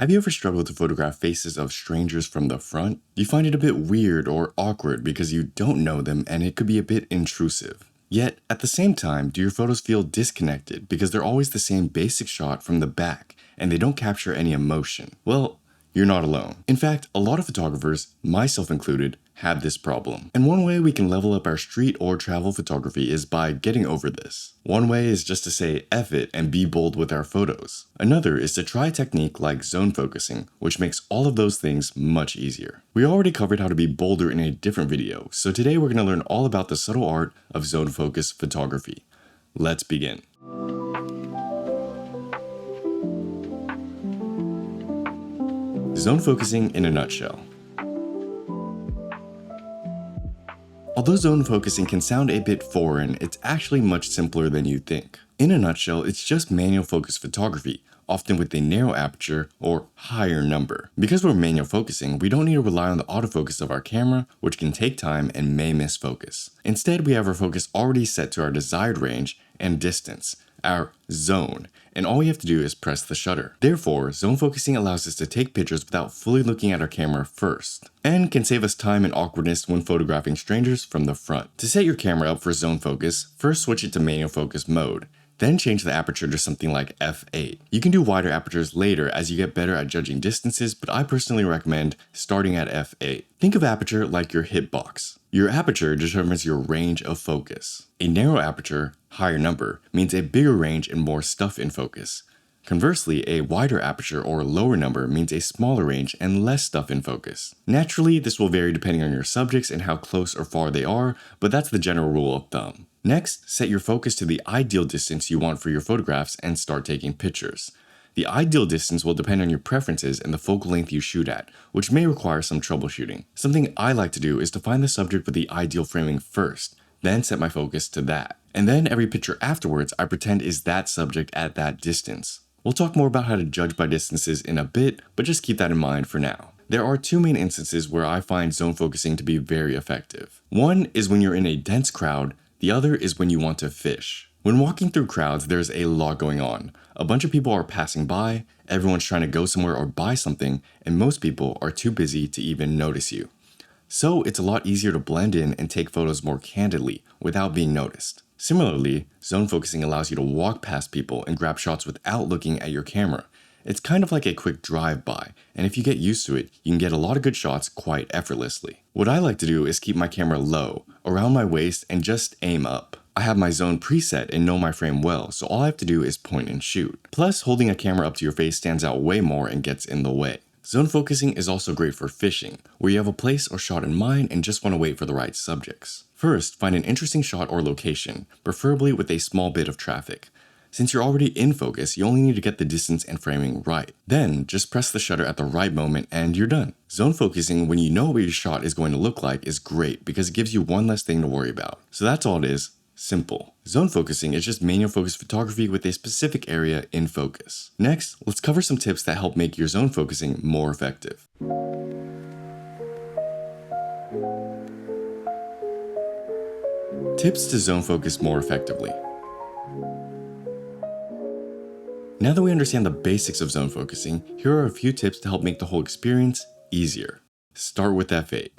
Have you ever struggled to photograph faces of strangers from the front? You find it a bit weird or awkward because you don't know them and it could be a bit intrusive. Yet, at the same time, do your photos feel disconnected because they're always the same basic shot from the back and they don't capture any emotion? Well, you're not alone. In fact, a lot of photographers, myself included, have this problem. And one way we can level up our street or travel photography is by getting over this. One way is just to say F it and be bold with our photos. Another is to try a technique like zone focusing, which makes all of those things much easier. We already covered how to be bolder in a different video, so today we're going to learn all about the subtle art of zone focus photography. Let's begin. Zone focusing in a nutshell. Although zone focusing can sound a bit foreign, it's actually much simpler than you think. In a nutshell, it's just manual focus photography, often with a narrow aperture or higher number. Because we're manual focusing, we don't need to rely on the autofocus of our camera, which can take time and may miss focus. Instead, we have our focus already set to our desired range and distance, our zone, and all we have to do is press the shutter. Therefore, zone focusing allows us to take pictures without fully looking at our camera first, and can save us time and awkwardness when photographing strangers from the front. To set your camera up for zone focus, first switch it to manual focus mode. Then change the aperture to something like f8. You can do wider apertures later as you get better at judging distances, but I personally recommend starting at f8. Think of aperture like your hitbox. Your aperture determines your range of focus. A narrow aperture, higher number, means a bigger range and more stuff in focus. Conversely, a wider aperture or lower number means a smaller range and less stuff in focus. Naturally, this will vary depending on your subjects and how close or far they are, but that's the general rule of thumb. Next, set your focus to the ideal distance you want for your photographs and start taking pictures. The ideal distance will depend on your preferences and the focal length you shoot at, which may require some troubleshooting. Something I like to do is to find the subject with the ideal framing first, then set my focus to that. And then every picture afterwards I pretend is that subject at that distance. We'll talk more about how to judge by distances in a bit, but just keep that in mind for now. There are two main instances where I find zone focusing to be very effective. One is when you're in a dense crowd, the other is when you want to fish. When walking through crowds, there's a lot going on. A bunch of people are passing by, everyone's trying to go somewhere or buy something, and most people are too busy to even notice you. So it's a lot easier to blend in and take photos more candidly without being noticed. Similarly, zone focusing allows you to walk past people and grab shots without looking at your camera. It's kind of like a quick drive-by, and if you get used to it, you can get a lot of good shots quite effortlessly. What I like to do is keep my camera low, around my waist, and just aim up. I have my zone preset and know my frame well, so all I have to do is point and shoot. Plus, holding a camera up to your face stands out way more and gets in the way. Zone focusing is also great for fishing, where you have a place or shot in mind and just want to wait for the right subjects. First, find an interesting shot or location, preferably with a small bit of traffic. Since you're already in focus, you only need to get the distance and framing right. Then, just press the shutter at the right moment and you're done. Zone focusing when you know what your shot is going to look like is great because it gives you one less thing to worry about. So that's all it is. Simple. Zone focusing is just manual focus photography with a specific area in focus. Next, let's cover some tips that help make your zone focusing more effective. Tips to zone focus more effectively. Now that we understand the basics of zone focusing, here are a few tips to help make the whole experience easier. Start with f8.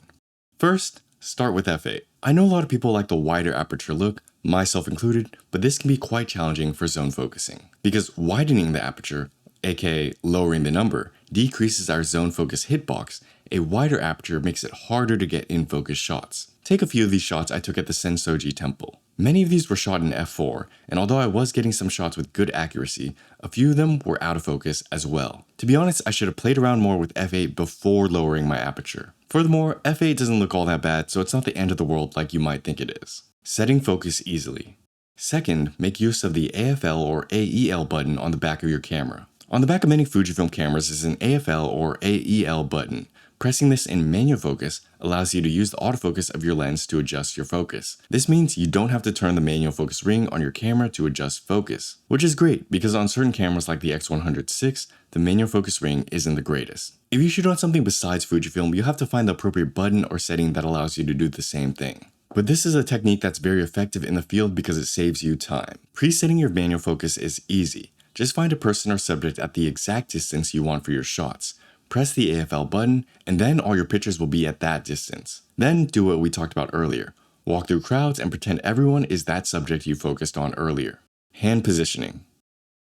First, start with f8. I know a lot of people like the wider aperture look, myself included, but this can be quite challenging for zone focusing. Because widening the aperture, aka lowering the number, decreases our zone focus hitbox, a wider aperture makes it harder to get in focus shots. Take a few of these shots I took at the Sensoji temple. Many of these were shot in f4, and although I was getting some shots with good accuracy, a few of them were out of focus as well. To be honest, I should have played around more with f8 before lowering my aperture. Furthermore, f8 doesn't look all that bad, so it's not the end of the world like you might think it is. Setting focus easily. Second, make use of the AFL or AEL button on the back of your camera. On the back of many Fujifilm cameras is an AFL or AEL button. Pressing this in manual focus allows you to use the autofocus of your lens to adjust your focus. This means you don't have to turn the manual focus ring on your camera to adjust focus, which is great because on certain cameras like the X100-6, the manual focus ring isn't the greatest. If you shoot on something besides Fujifilm, you'll have to find the appropriate button or setting that allows you to do the same thing. But this is a technique that's very effective in the field because it saves you time. Presetting your manual focus is easy. Just find a person or subject at the exact distance you want for your shots. Press the AFL button, and then all your pictures will be at that distance. Then do what we talked about earlier. Walk through crowds and pretend everyone is that subject you focused on earlier. Hand positioning.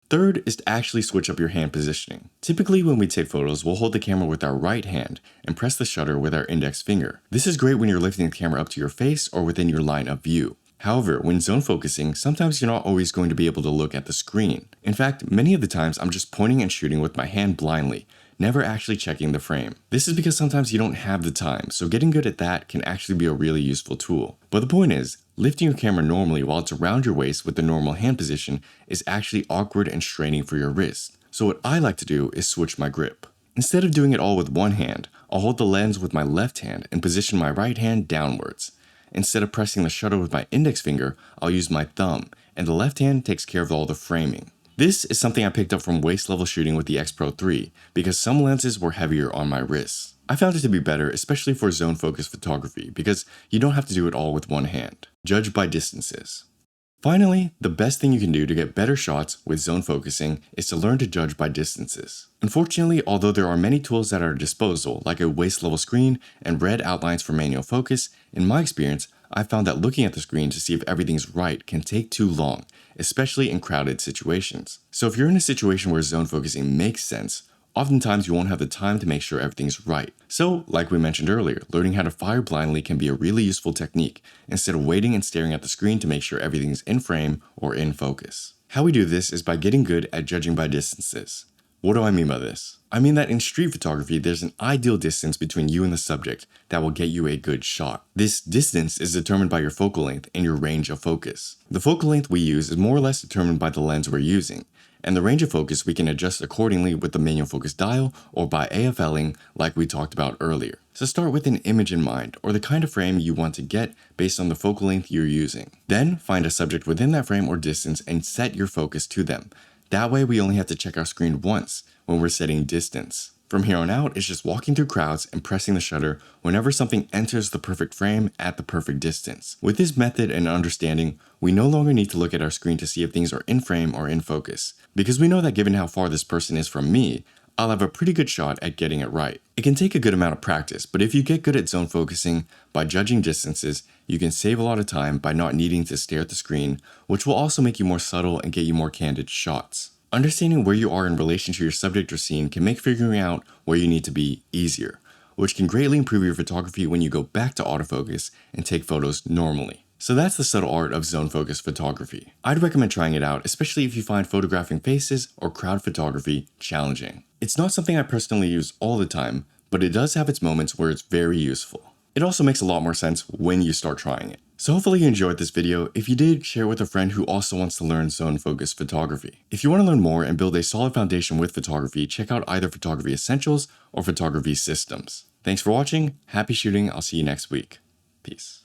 Third is to actually switch up your hand positioning. Typically when we take photos, we'll hold the camera with our right hand and press the shutter with our index finger. This is great when you're lifting the camera up to your face or within your line of view. However, when zone focusing, sometimes you're not always going to be able to look at the screen. In fact, many of the times I'm just pointing and shooting with my hand blindly, never actually checking the frame. This is because sometimes you don't have the time, so getting good at that can actually be a really useful tool. But the point is, lifting your camera normally while it's around your waist with the normal hand position is actually awkward and straining for your wrist. So what I like to do is switch my grip. Instead of doing it all with one hand, I'll hold the lens with my left hand and position my right hand downwards. Instead of pressing the shutter with my index finger, I'll use my thumb, and the left hand takes care of all the framing. This is something I picked up from waist level shooting with the X Pro 3 because some lenses were heavier on my wrists. I found it to be better, especially for zone focus photography, because you don't have to do it all with one hand. Judge by distances. Finally, the best thing you can do to get better shots with zone focusing is to learn to judge by distances. Unfortunately, although there are many tools at our disposal, like a waist level screen and red outlines for manual focus, in my experience, I found that looking at the screen to see if everything's right can take too long, especially in crowded situations. So if you're in a situation where zone focusing makes sense, oftentimes you won't have the time to make sure everything's right. So, like we mentioned earlier, learning how to fire blindly can be a really useful technique instead of waiting and staring at the screen to make sure everything's in frame or in focus. How we do this is by getting good at judging by distances. What do I mean by this? I mean that in street photography, there's an ideal distance between you and the subject that will get you a good shot. This distance is determined by your focal length and your range of focus. The focal length we use is more or less determined by the lens we're using, and the range of focus we can adjust accordingly with the manual focus dial or by AFLing like we talked about earlier. So start with an image in mind or the kind of frame you want to get based on the focal length you're using. Then find a subject within that frame or distance and set your focus to them. That way we only have to check our screen once when we're setting distance. From here on out, it's just walking through crowds and pressing the shutter whenever something enters the perfect frame at the perfect distance. With this method and understanding, we no longer need to look at our screen to see if things are in frame or in focus, because we know that given how far this person is from me, I'll have a pretty good shot at getting it right. It can take a good amount of practice, but if you get good at zone focusing by judging distances, you can save a lot of time by not needing to stare at the screen, which will also make you more subtle and get you more candid shots. Understanding where you are in relation to your subject or scene can make figuring out where you need to be easier, which can greatly improve your photography when you go back to autofocus and take photos normally. So that's the subtle art of zone focus photography. I'd recommend trying it out, especially if you find photographing faces or crowd photography challenging. It's not something I personally use all the time, but it does have its moments where it's very useful. It also makes a lot more sense when you start trying it. So hopefully you enjoyed this video. If you did, share it with a friend who also wants to learn zone focus photography. If you want to learn more and build a solid foundation with photography, check out either Photography Essentials or Photography Systems. Thanks for watching, happy shooting, I'll see you next week. Peace.